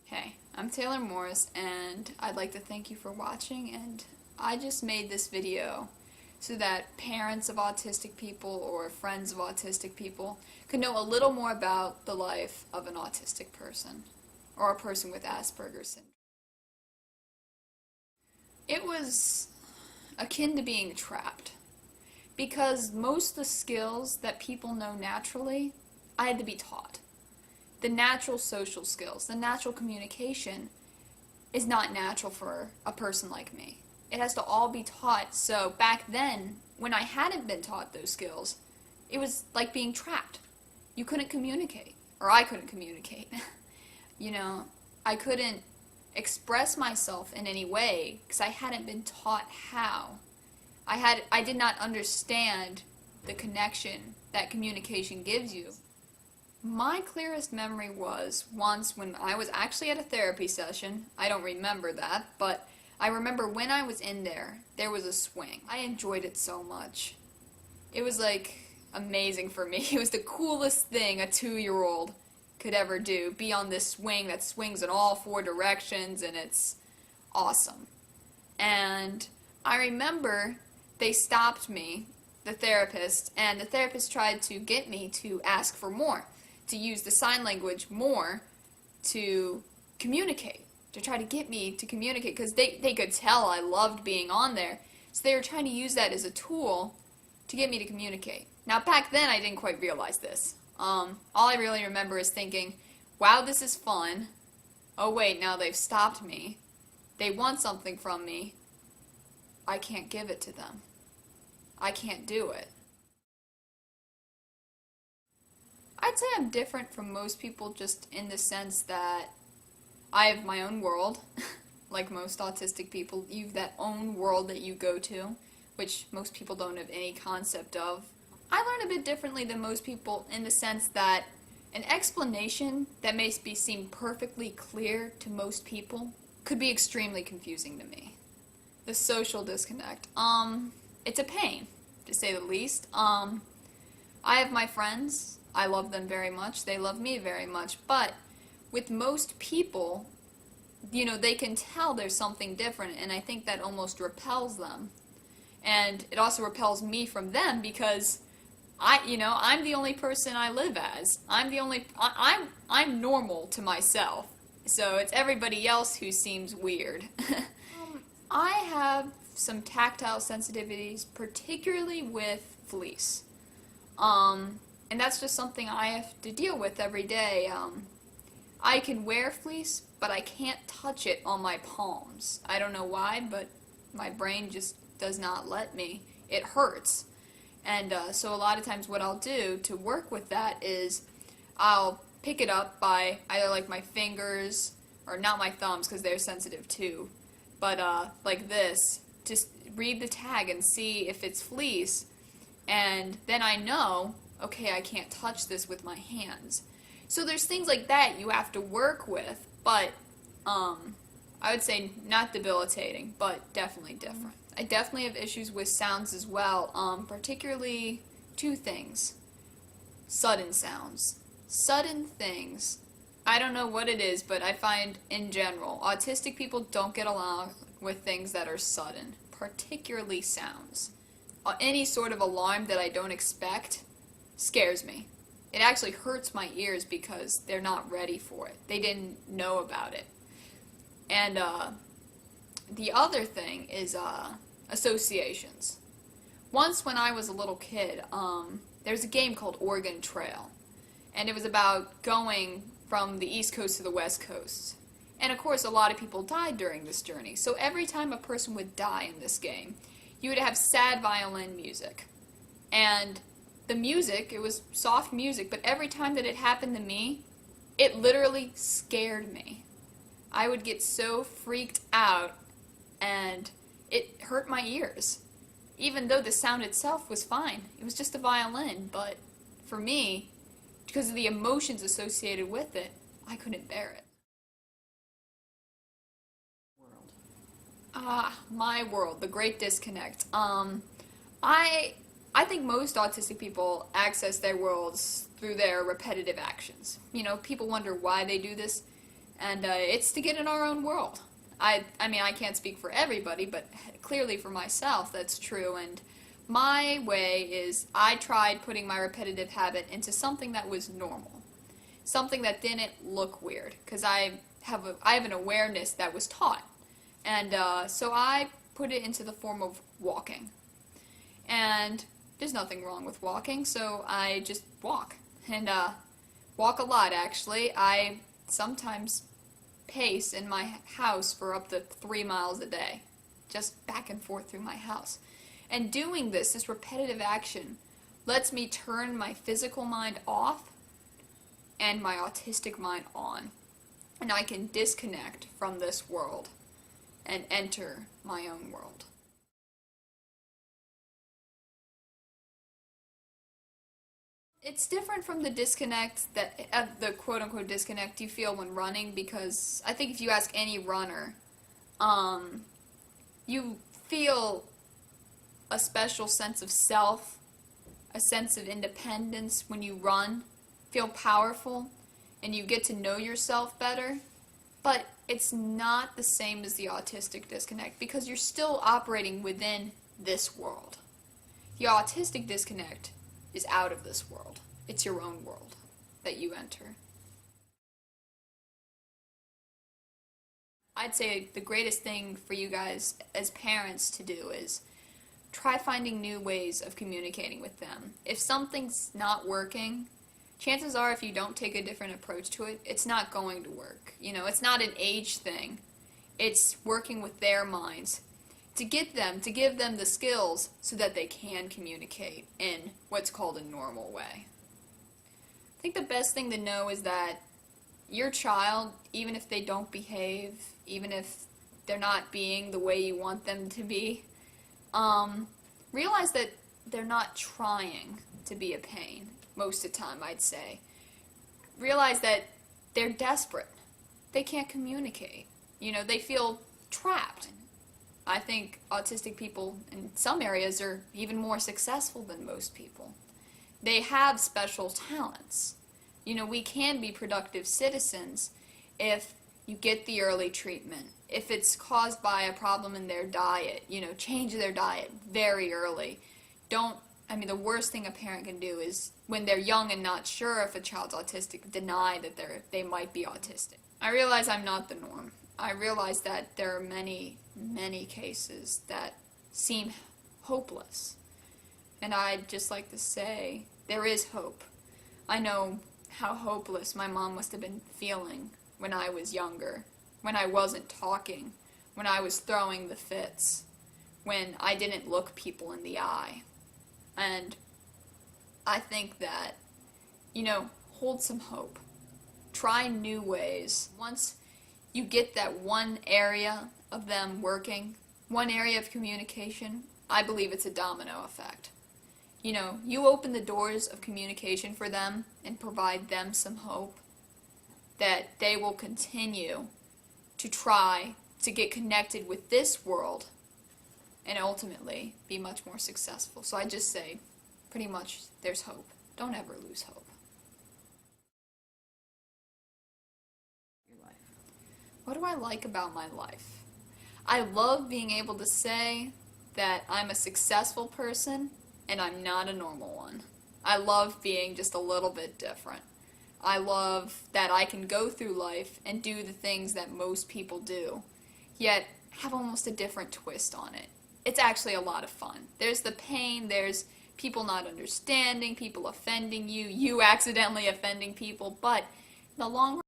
Hey, I'm Taylor Morris, and I'd like to thank you for watching, and I just made this video so that parents of autistic people or friends of autistic people could know a little more about the life of an autistic person, or a person with Asperger's syndrome. It was akin to being trapped, because most of the skills that people know naturally, I had to be taught. The natural social skills, the natural communication is not natural for a person like me. It has to all be taught. So back then, when I hadn't been taught those skills, it was like being trapped. You couldn't communicate, or I couldn't communicate. I couldn't express myself in any way because I hadn't been taught how. I did not understand the connection that communication gives you. My clearest memory was once when I was actually at a therapy session. I don't remember that, but I remember when I was in there, there was a swing. I enjoyed it so much. It was like amazing for me. It was the coolest thing a 2-year-old could ever do. Be on this swing that swings in all 4 directions, and it's awesome. And I remember they stopped me, the therapist, and the therapist tried to get me to ask for more, to use the sign language more to communicate, to try to get me to communicate, because they could tell I loved being on there. So they were trying to use that as a tool to get me to communicate. Now back then I didn't quite realize this. All I really remember is thinking, wow, this is fun. Oh wait, now they've stopped me. They want something from me. I can't give it to them. I can't do it. I'd say I'm different from most people just in the sense that I have my own world. Like most autistic people, you have that own world that you go to, which most people don't have any concept of. I learn a bit differently than most people in the sense that an explanation that may seem perfectly clear to most people could be extremely confusing to me. The social disconnect. It's a pain, to say the least. I have my friends. I love them very much. They love me very much. But with most people, they can tell there's something different, and I think that almost repels them. And it also repels me from them because I'm the only person I live as. I'm normal to myself. So it's everybody else who seems weird. I have some tactile sensitivities, particularly with fleece. And that's just something I have to deal with every day. I can wear fleece, but I can't touch it on my palms. I don't know why, but my brain just does not let me. It hurts. And so a lot of times what I'll do to work with that is I'll pick it up by either like my fingers, or not my thumbs because they're sensitive too, but like this, just read the tag and see if it's fleece, and then I know, okay, I can't touch this with my hands. So there's things like that you have to work with, but I would say not debilitating, but definitely different. I definitely have issues with sounds as well, particularly 2 things. Sudden sounds. Sudden things. I don't know what it is, but I find in general, autistic people don't get along with things that are sudden, particularly sounds. Any sort of alarm that I don't expect scares me. It actually hurts my ears because they're not ready for it. They didn't know about it. And the other thing is associations. Once when I was a little kid, there's a game called Oregon Trail. And it was about going from the East Coast to the West Coast. And of course a lot of people died during this journey. So every time a person would die in this game, you would have sad violin music. And the music, it was soft music, but every time that it happened to me, it literally scared me. I would get so freaked out, and it hurt my ears. Even though the sound itself was fine. It was just a violin, but for me, because of the emotions associated with it, I couldn't bear it. My world, the great disconnect. I think most autistic people access their worlds through their repetitive actions. People wonder why they do this. and it's to get in our own world. I mean, I can't speak for everybody, but clearly for myself, that's true. And my way is I tried putting my repetitive habit into something that was normal, something that didn't look weird, because I have an awareness that was taught, and so I put it into the form of walking. And there's nothing wrong with walking, so I just walk, and walk a lot actually. I sometimes pace in my house for up to 3 miles a day, just back and forth through my house. And doing this repetitive action, lets me turn my physical mind off and my autistic mind on. And I can disconnect from this world and enter my own world. It's different from the disconnect the quote-unquote disconnect you feel when running, because I think if you ask any runner, you feel a special sense of self, a sense of independence when you run, feel powerful, and you get to know yourself better, but it's not the same as the autistic disconnect, because you're still operating within this world. The autistic disconnect is out of this world. It's your own world that you enter. I'd say the greatest thing for you guys as parents to do is try finding new ways of communicating with them. If something's not working, chances are if you don't take a different approach to it, it's not going to work. You know, it's not an age thing. It's working with their minds to give them the skills so that they can communicate in what's called a normal way. I think the best thing to know is that your child, even if they don't behave, even if they're not being the way you want them to be, realize that they're not trying to be a pain most of the time, I'd say. Realize that they're desperate. They can't communicate. You know, they feel trapped. I think autistic people in some areas are even more successful than most people. They have special talents. You know, we can be productive citizens if you get the early treatment. If it's caused by a problem in their diet, you know, change their diet very early. The worst thing a parent can do is, when they're young and not sure if a child's autistic, deny that they might be autistic. I realize I'm not the norm. I realize that there are many, many cases that seem hopeless. And I'd just like to say, there is hope. I know how hopeless my mom must have been feeling when I was younger, when I wasn't talking, when I was throwing the fits, when I didn't look people in the eye. And I think that, you know, hold some hope. Try new ways. Once you get that one area of them working, one area of communication, I believe it's a domino effect. You know, you open the doors of communication for them and provide them some hope, that they will continue to try to get connected with this world and ultimately be much more successful. So I just say, pretty much, there's hope. Don't ever lose hope. Your life. What do I like about my life? I love being able to say that I'm a successful person and I'm not a normal one. I love being just a little bit different. I love that I can go through life and do the things that most people do, yet have almost a different twist on it. It's actually a lot of fun. There's the pain, there's people not understanding, people offending you, you accidentally offending people, but in the long run,